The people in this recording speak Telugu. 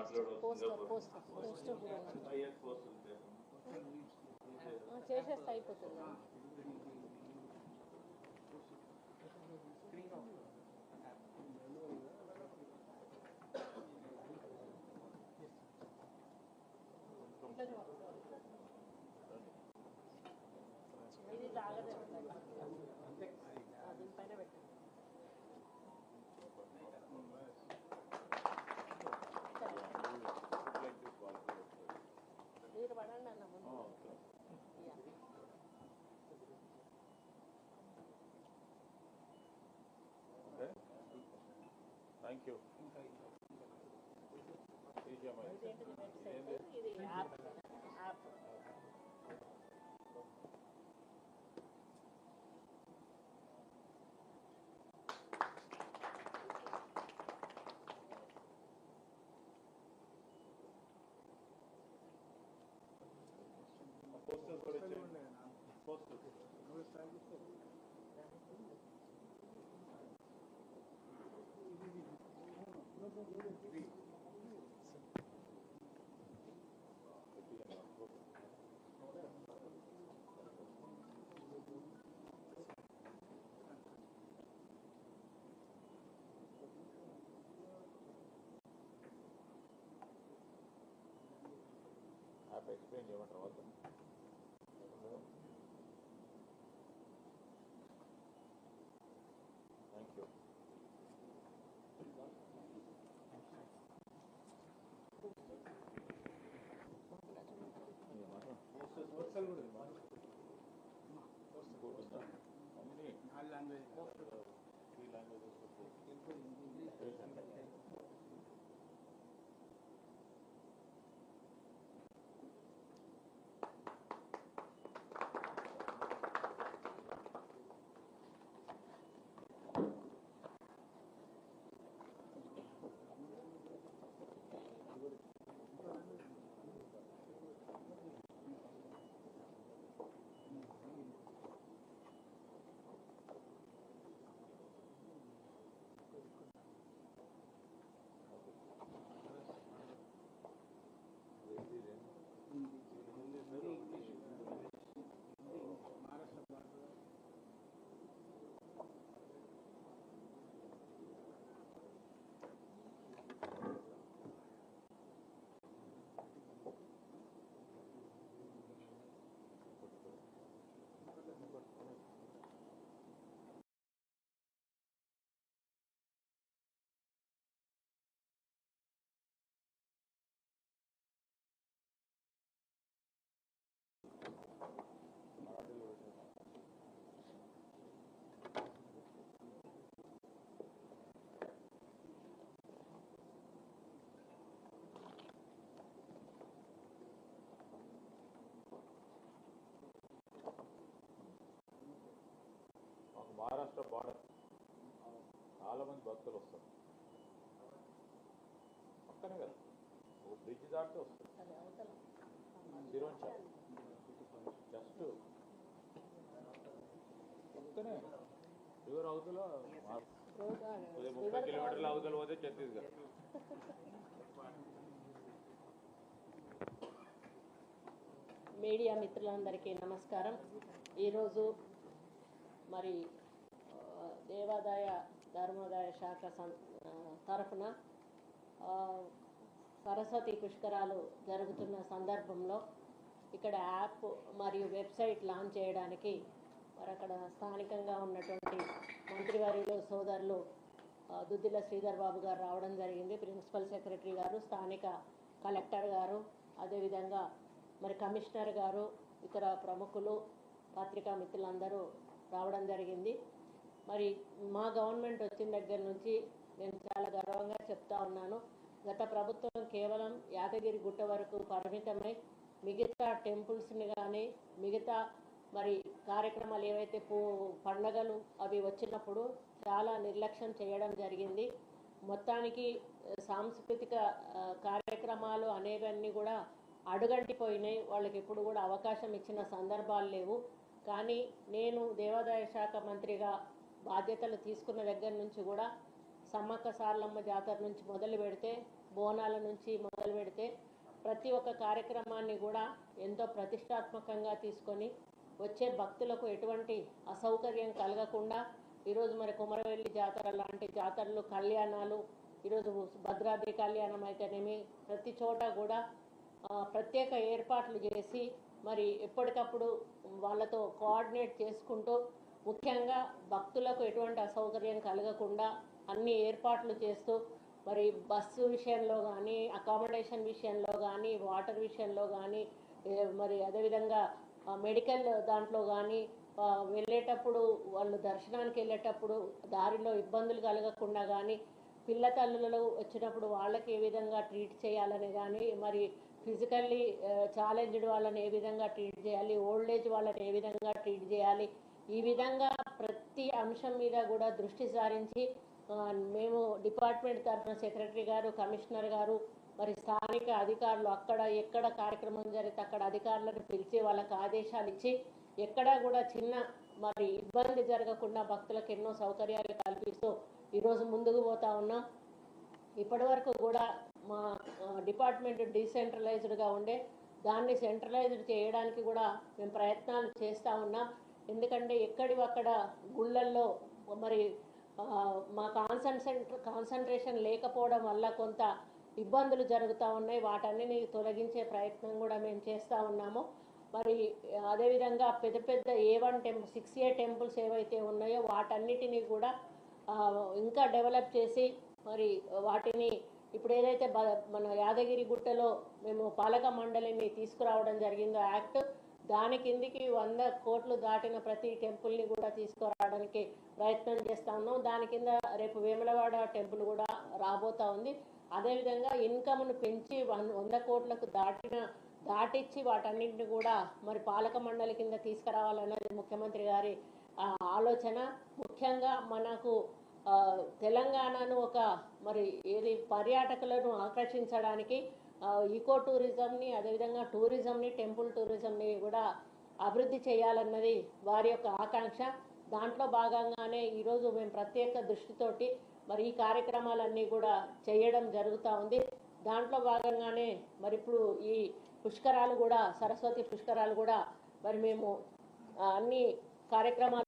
పోస్టర్ చేసేస్తే అయిపోతుంది. ఇది లాగదే దీనిపైన పెట్టండి. మీరు పడండి అన్న ముందు. Thank you. ఇది యాప్ యాప్ ఎక్స్ప్లెయిన్ చేయమంటారు వాళ్ళు. Thank you. మహారాష్ట్ర బార్డర్ చాలా మంది భక్తులు వస్తారు. పక్కనే కదా, ఒక బ్రిడ్జ్ దాటితే వస్తుంది. సిరోంచ జస్ట్ పక్కనే రివర్ అవతల 30 కిలోమీటర్ల అవతల పోతే ఛత్తీస్గఢ్. మీడియా మిత్రులందరికీ నమస్కారం. ఈరోజు మరి దేవాదాయ ధర్మోదాయ శాఖ తరఫున సరస్వతి పుష్కరాలు జరుగుతున్న సందర్భంలో ఇక్కడ యాప్ మరియు వెబ్సైట్ లాంచ్ చేయడానికి మరి అక్కడ స్థానికంగా ఉన్నటువంటి మంత్రివర్యులు సోదరులు దుద్దిల శ్రీధర్ బాబు గారు రావడం జరిగింది. ప్రిన్సిపల్ సెక్రటరీ గారు, స్థానిక కలెక్టర్ గారు, అదేవిధంగా మరి కమిషనర్ గారు, ఇతర ప్రముఖులు, పత్రికా మిత్రులందరూ రావడం జరిగింది. మరి మా గవర్నమెంట్ వచ్చిన దగ్గర నుంచి నేను చాలా గర్వంగా చెప్తా ఉన్నాను. గత ప్రభుత్వం కేవలం యాదగిరి గుట్ట వరకు పరిమితమై మిగతా టెంపుల్స్ని కానీ మిగతా మరి కార్యక్రమాలు ఏవైతే పండగలు అవి వచ్చినప్పుడు చాలా నిర్లక్ష్యం చేయడం జరిగింది. మొత్తానికి సాంస్కృతిక కార్యక్రమాలు అనేవన్నీ కూడా అడుగంటిపోయినాయి. వాళ్ళకి ఎప్పుడు కూడా అవకాశం ఇచ్చిన సందర్భాలు లేవు. కానీ నేను దేవాదాయ శాఖ మంత్రిగా బాధ్యతలు తీసుకున్న దగ్గర నుంచి కూడా సమ్మక్క సారలమ్మ జాతర నుంచి మొదలు పెడితే బోనాల నుంచి మొదలు పెడితే ప్రతి ఒక్క కార్యక్రమాన్ని కూడా ఎంతో ప్రతిష్టాత్మకంగా తీసుకొని వచ్చే భక్తులకు ఎటువంటి అసౌకర్యం కలగకుండా ఈరోజు మరి కుమరవెల్లి జాతర లాంటి జాతరలు, కళ్యాణాలు, ఈరోజు భద్రాద్రి కళ్యాణం అయితేనేమి ప్రతి చోట కూడా ప్రత్యేక ఏర్పాట్లు చేసి మరి ఎప్పటికప్పుడు వాళ్ళతో కోఆర్డినేట్ చేసుకుంటూ ముఖ్యంగా భక్తులకు ఎటువంటి అసౌకర్యం కలగకుండా అన్ని ఏర్పాట్లు చేస్తూ మరి బస్సు విషయంలో కానీ, అకామిడేషన్ విషయంలో కానీ, వాటర్ విషయంలో కానీ, మరి అదేవిధంగా మెడికల్ దాంట్లో కానీ వెళ్ళేటప్పుడు వాళ్ళు దర్శనానికి వెళ్ళేటప్పుడు దారిలో ఇబ్బందులు కలగకుండా కానీ, పిల్ల తల్లులలో వచ్చినప్పుడు వాళ్ళకి ఏ విధంగా ట్రీట్ చేయాలని కానీ, మరి ఫిజికల్లీ ఛాలెంజ్డ్ వాళ్ళని ఏ విధంగా ట్రీట్ చేయాలి, ఓల్డ్ ఏజ్ వాళ్ళని ఏ విధంగా ట్రీట్ చేయాలి, ఈ విధంగా ప్రతి అంశం మీద కూడా దృష్టి సారించి మేము డిపార్ట్మెంట్ తరఫున సెక్రటరీ గారు, కమిషనర్ గారు, మరి స్థానిక అధికారులు అక్కడ ఎక్కడ కార్యక్రమం జరిగితే అక్కడ అధికారులను పిలిచి వాళ్ళకి ఆదేశాలు ఇచ్చి ఎక్కడా కూడా చిన్న మరి ఇబ్బంది జరగకుండా భక్తులకు ఎన్నో సౌకర్యాలు కల్పిస్తూ ఈరోజు ముందుకు పోతా ఉన్నాం. ఇప్పటి వరకు కూడా మా డిపార్ట్మెంట్ డీసెంట్రలైజ్డ్గా ఉండే దాన్ని సెంట్రలైజ్డ్ చేయడానికి కూడా మేము ప్రయత్నాలు చేస్తూ ఉన్నాం. ఎందుకంటే ఎక్కడివక్కడ గుళ్ళల్లో మరి మా కాన్సన్ట్రేషన్ లేకపోవడం వల్ల కొంత ఇబ్బందులు జరుగుతూ ఉన్నాయి. వాటన్నిటిని తొలగించే ప్రయత్నం కూడా మేము చేస్తూ ఉన్నాము. మరి అదేవిధంగా పెద్ద పెద్ద A1 టెంపుల్ 6A టెంపుల్స్ ఏవైతే ఉన్నాయో వాటన్నిటినీ కూడా ఇంకా డెవలప్ చేసి మరి వాటిని ఇప్పుడు ఏదైతే మన యాదగిరి గుట్టలో మేము పాలక మండలిని తీసుకురావడం జరిగిందో యాక్ట్, దాని కిందికి 100 కోట్లు దాటిన ప్రతి టెంపుల్ని కూడా తీసుకురావడానికి ప్రయత్నం చేస్తూ ఉన్నాం. దాని కింద రేపు వేములవాడ టెంపుల్ కూడా రాబోతూ ఉంది. అదేవిధంగా ఇన్కమ్ను పెంచి 100 కోట్లకు దాటిచ్చి వాటన్నింటిని కూడా మరి పాలక మండలి కింద తీసుకురావాలన్నది ముఖ్యమంత్రి గారి ఆలోచన. ముఖ్యంగా మనకు తెలంగాణను ఒక మరి ఏది పర్యాటకులను ఆకర్షించడానికి ఈకో టూరిజంని, అదేవిధంగా టూరిజంని, టెంపుల్ టూరిజంని కూడా అభివృద్ధి చేయాలన్నది వారి యొక్క ఆకాంక్ష. దాంట్లో భాగంగానే ఈరోజు మేము ప్రత్యేక దృష్టితోటి మరి ఈ కార్యక్రమాలన్నీ కూడా చేయడం జరుగుతూ ఉంది. దాంట్లో భాగంగానే మరి ఇప్పుడు ఈ పుష్కరాలు కూడా, సరస్వతి పుష్కరాలు కూడా మరి మేము అన్ని కార్యక్రమాలు